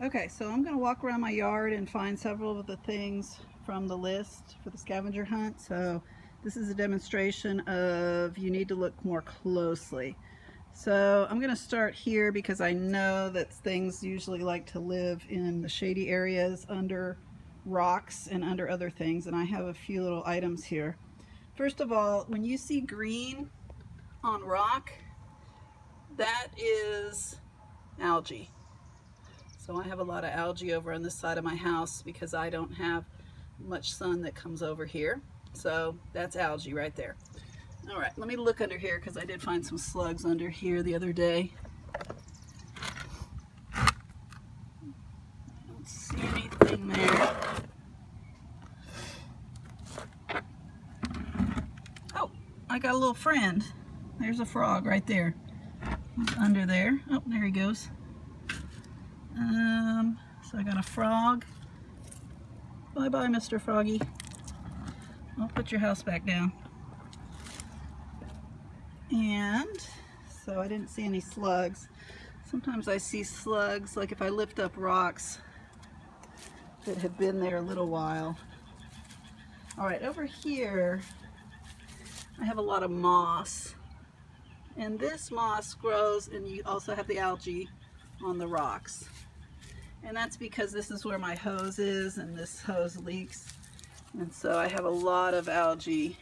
Okay, so I'm going to walk around my yard and find several of the things from the list for the scavenger hunt. So this is a demonstration of you need to look more closely. So I'm going to start here because I know that things usually like to live in the shady areas under rocks and under other things, and I have a few little items here. First of all, when you see green on rock, that is algae. So I have a lot of algae over on this side of my house because I don't have much sun that comes over here. So that's algae right there. All right, let me look under here because I did find some slugs under here the other day. I don't see anything there. Oh, I got a little friend. There's a frog right there. He's under there. Oh, there he goes. So I got a frog. Bye-bye, Mr. Froggy. I'll put your house back down. And so I didn't see any slugs. Sometimes I see slugs, like if I lift up rocks that have been there a little while. All right, over here, I have a lot of moss. And this moss grows, and you also have the algae on the rocks. And that's because this is where my hose is, and this hose leaks. And so I have a lot of algae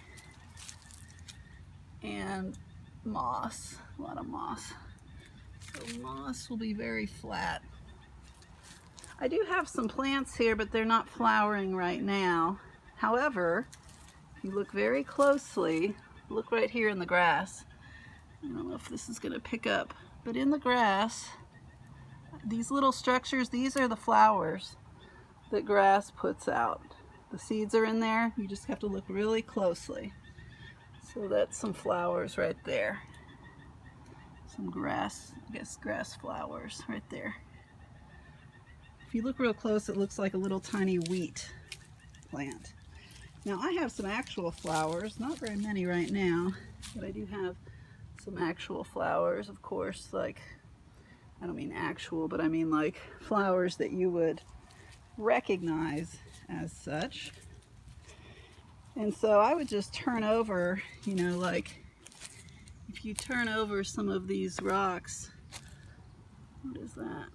and moss, a lot of moss. So moss will be very flat. I do have some plants here, but they're not flowering right now. However, if you look very closely, look right here in the grass. I don't know if this is going to pick up, but in the grass, these little structures, these are the flowers that grass puts out. The seeds are in there. You just have to look really closely. So that's some flowers right there. Some grass, I guess grass flowers right there. If you look real close, it looks like a little tiny wheat plant. Now I have some actual flowers, not very many right now, but I do have some actual flowers, of course, like, I don't mean actual, but I mean like flowers that you would recognize as such. And so I would just turn over, you know, like if you turn over some of these rocks, what is that?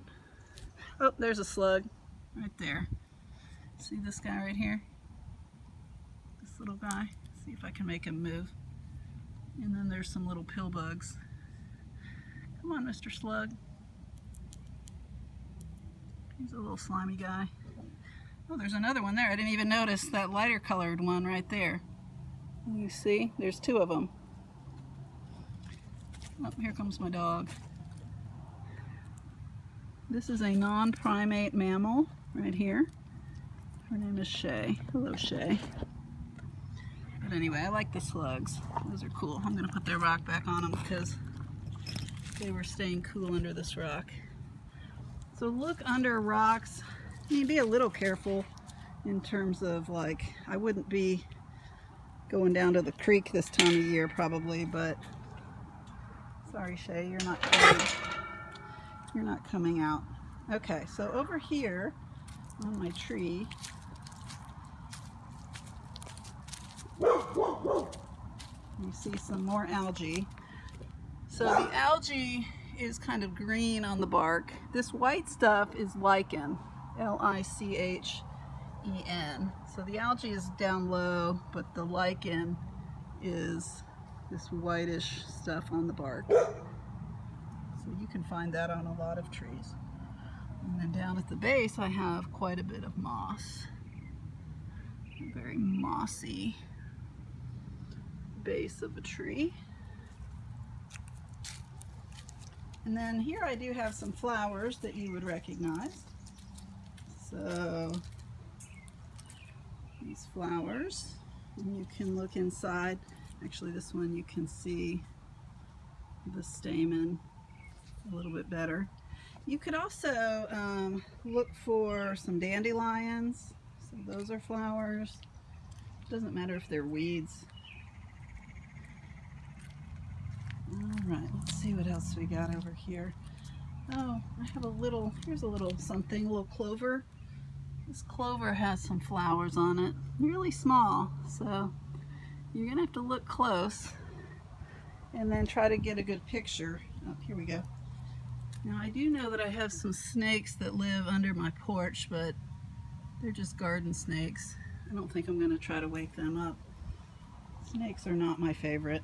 Oh, there's a slug right there. See this guy right here? This little guy. See if I can make him move. And then there's some little pill bugs. Come on, Mr. Slug. He's a little slimy guy. Oh, there's another one there. I didn't even notice that lighter colored one right there. You see? There's two of them. Oh, here comes my dog. This is a non-primate mammal right here. Her name is Shay. Hello, Shay. But anyway, I like the slugs. Those are cool. I'm going to put their rock back on them because they were staying cool under this rock. So look under rocks. You need to be a little careful in terms of, like, I wouldn't be going down to the creek this time of year probably, but sorry, Shay, you're not coming out. Okay, so over here on my tree, you see some more algae. So the algae is kind of green on the bark. This white stuff is lichen, L-I-C-H-E-N. So the algae is down low, but the lichen is this whitish stuff on the bark. So you can find that on a lot of trees. And then down at the base I have quite a bit of moss. A very mossy base of a tree. And then here I do have some flowers that you would recognize. So these flowers, and you can look inside. Actually, this one you can see the stamen a little bit better. You could also look for some dandelions. So those are flowers. Doesn't matter if they're weeds. All right, let's see what else we got over here. Oh, I have a little, here's a little something, a little clover. This clover has some flowers on it, really small, so you're gonna have to look close and then try to get a good picture. Oh, here we go. Now I do know that I have some snakes that live under my porch, but they're just garden snakes. I don't think I'm gonna try to wake them up. Snakes are not my favorite.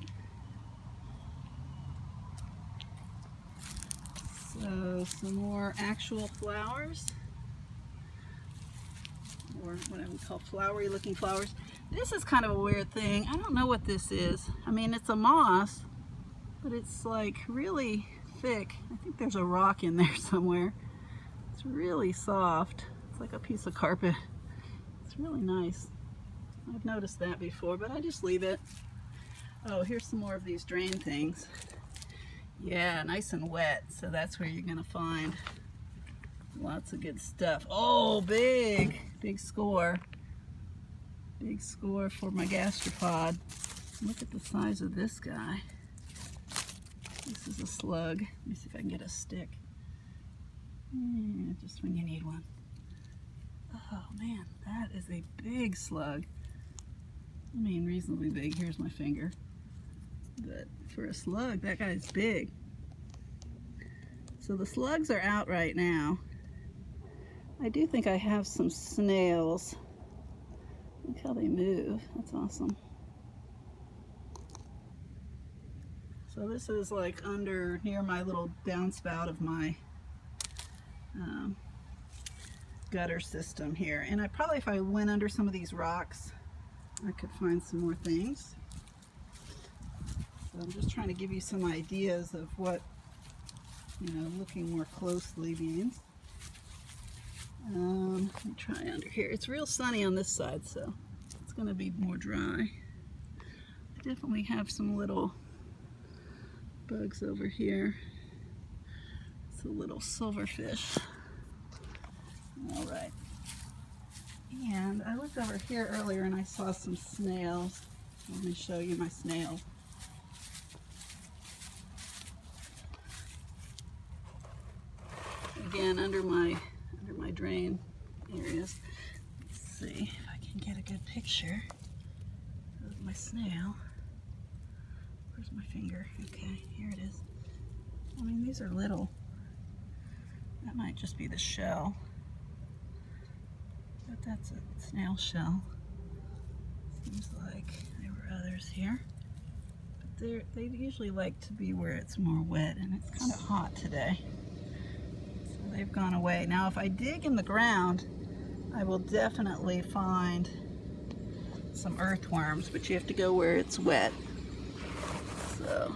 So some more actual flowers, or what I would call flowery looking flowers. This is kind of a weird thing. I don't know what this is. I mean, it's a moss, but it's like really thick. I think there's a rock in there somewhere. It's really soft. It's like a piece of carpet. It's really nice. I've noticed that before, but I just leave it. Oh, here's some more of these drain things. Yeah, nice and wet, so that's where you're gonna find lots of good stuff. Oh, big score. Big score for my gastropod. Look at the size of this guy. This is a slug. Let me see if I can get a stick. Yeah, just when you need one. Oh man, that is a big slug. I mean, reasonably big. Here's my finger. But for a slug, that guy's big. So the slugs are out right now. I do think I have some snails. Look how they move. That's awesome. So this is like under near my little downspout of my gutter system here. And I probably, if I went under some of these rocks, I could find some more things. So I'm just trying to give you some ideas of what, you know, looking more closely means. Let me try under here. It's real sunny on this side, so it's going to be more dry. I definitely have some little bugs over here. It's a little silverfish. All right. And I looked over here earlier and I saw some snails. Let me show you my snails. Again, under my drain areas. Let's see if I can get a good picture of my snail. Where's my finger? Okay, here it is. I mean, these are little. That might just be the shell. But that's a snail shell. Seems like there were others here. But they usually like to be where it's more wet, and it's kind of hot today. So they've gone away. Now if I dig in the ground, I will definitely find some earthworms, but you have to go where it's wet. So,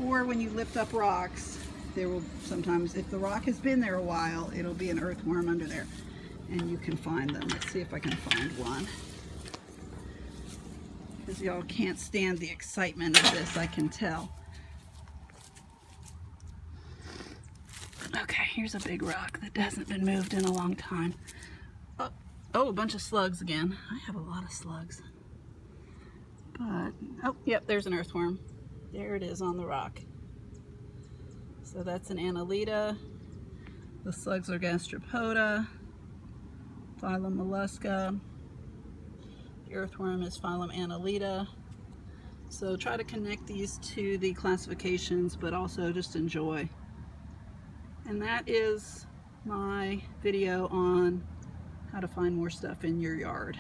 or when you lift up rocks, there will sometimes, if the rock has been there a while, it'll be an earthworm under there. And you can find them. Let's see if I can find one. Because y'all can't stand the excitement of this, I can tell. Okay, here's a big rock that hasn't been moved in a long time. Oh, a bunch of slugs again. I have a lot of slugs. But, oh, yep, there's an earthworm. There it is on the rock. So that's an annelida. The slugs are gastropoda. Phylum mollusca. The earthworm is phylum annelida. So try to connect these to the classifications, but also just enjoy. And that is my video on how to find more stuff in your yard.